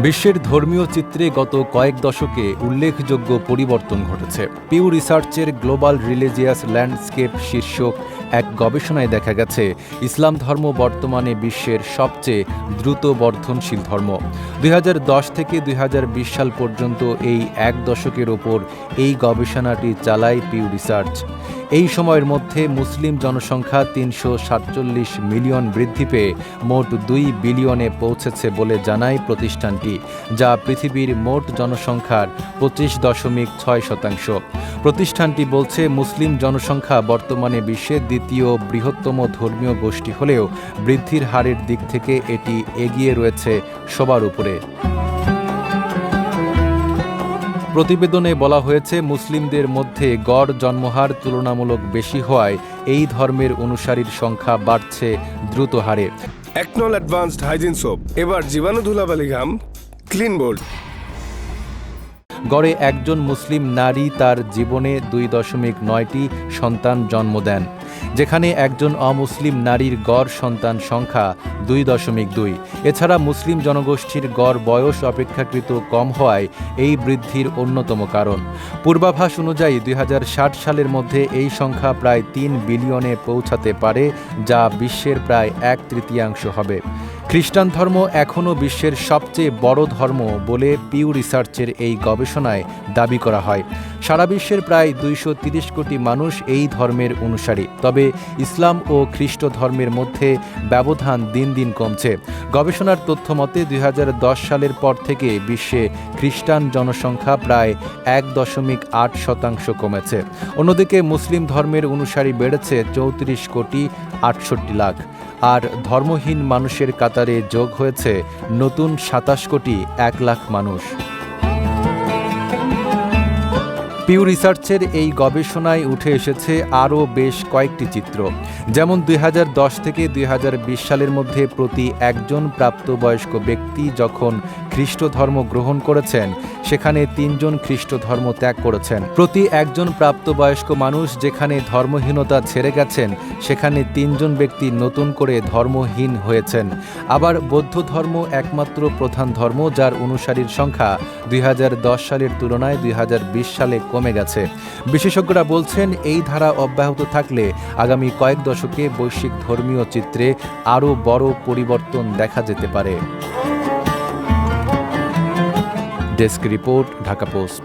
বিশ্বের ধর্মীয় চিত্রে গত কয়েক দশকে উল্লেখযোগ্য পরিবর্তন ঘটেছে। পিউ রিসার্চের গ্লোবাল রিলিজিয়াস ল্যান্ডস্কেপ শীর্ষক এক গবেষণায় দেখা গেছে, ইসলাম ধর্ম বর্তমানে বিশ্বের সবচেয়ে দ্রুত বর্ধনশীল ধর্ম। 2010 থেকে 2020 সাল পর্যন্ত এই এক দশকের ওপর এই গবেষণাটি চালায় পিউ রিসার্চ। এই সময়ের মধ্যে মুসলিম জনসংখ্যা 347 মিলিয়ন বৃদ্ধি পেয়ে মোট 2 বিলিয়নে পৌঁছেছে বলে জানায় প্রতিষ্ঠানটি, যা পৃথিবীর মোট জনসংখ্যার 25.6%। প্রতিষ্ঠানটি বলছে, মুসলিম জনসংখ্যা বর্তমানে বিশ্বের দ্বিতীয় বৃহত্তম ধর্মীয় গোষ্ঠী হলেও বৃদ্ধির হারের দিক থেকে এটি এগিয়ে রয়েছে সবার উপরে। প্রতিবেদনে বলা হয়েছে, মুসলিমদের মধ্যে গড় জন্মহার তুলনামূলক বেশি হওয়ায় এই ধর্মের অনুসারীর সংখ্যা বাড়ছে দ্রুত হারে। একনল অ্যাডভান্সড হাইজিন সোপ, এবার জীবাণু ধুলাবালি ঘাম ক্লিন বোল্ড। গড়ে একজন মুসলিম নারী তার জীবনে 2.9টি সন্তান জন্ম দেন, যেখানে একজন অমুসলিম নারীর গড় সন্তান সংখ্যা 2.2। এছাড়া মুসলিম জনগোষ্ঠীর গড় বয়স অপেক্ষাকৃত কম হওয়ায় এই বৃদ্ধির অন্যতম কারণ। পূর্বাভাস অনুযায়ী 2060 সালের মধ্যে এই সংখ্যা প্রায় 3 বিলিয়নে পৌঁছাতে পারে, যা বিশ্বের প্রায় 1/3 হবে। খ্রিস্টান ধর্ম এখনও বিশ্বের সবচেয়ে বড় ধর্ম বলে পিউ রিসার্চের এই গবেষণায় দাবি করা হয়। সারা বিশ্বের প্রায় 230 কোটি মানুষ এই ধর্মের অনুসারী, তবে ইসলাম ও খ্রিস্ট ধর্মের মধ্যে ব্যবধান দিন দিন কমছে। গবেষণার তথ্য মতে 2010 সালের পর থেকে বিশ্বে খ্রিস্টান জনসংখ্যা প্রায় 1.8% কমেছে। অন্যদিকে মুসলিম ধর্মের অনুসারী বেড়েছে 34.68 লাখ, আর ধর্মহীন মানুষের কাতারে যোগ হয়েছে নতুন 27.1 লাখ মানুষ। পিউ রিসার্চের এই গবেষণায় উঠে এসেছে আরও বেশ কয়েকটি চিত্র, যেমন 2010 থেকে 2020 সালের মধ্যে প্রতি একজন প্রাপ্তবয়স্ক ব্যক্তি যখন খ্রিস্ট ধর্ম গ্রহণ করেছেন, সেখানে 3 জন খ্রিস্ট ধর্ম ত্যাগ করেছেন। প্রতি একজন প্রাপ্তবয়স্ক মানুষ যেখানে ধর্মহীনতা ছেড়ে গেছেন, সেখানে 3 জন ব্যক্তি নতুন করে ধর্মহীন হয়েছেন। আবার বৌদ্ধ ধর্ম একমাত্র প্রধান ধর্ম যার অনুসারীর সংখ্যা 2010 সালের তুলনায় 2020 সালে কমে গেছে। বিশেষজ্ঞরা বলছেন, এই ধারা অব্যাহত থাকলে আগামী কয়েক দশকে বৈশ্বিক ধর্মীয় চিত্রে আরও বড় পরিবর্তন দেখা যেতে পারে। Desk report, Dhaka post.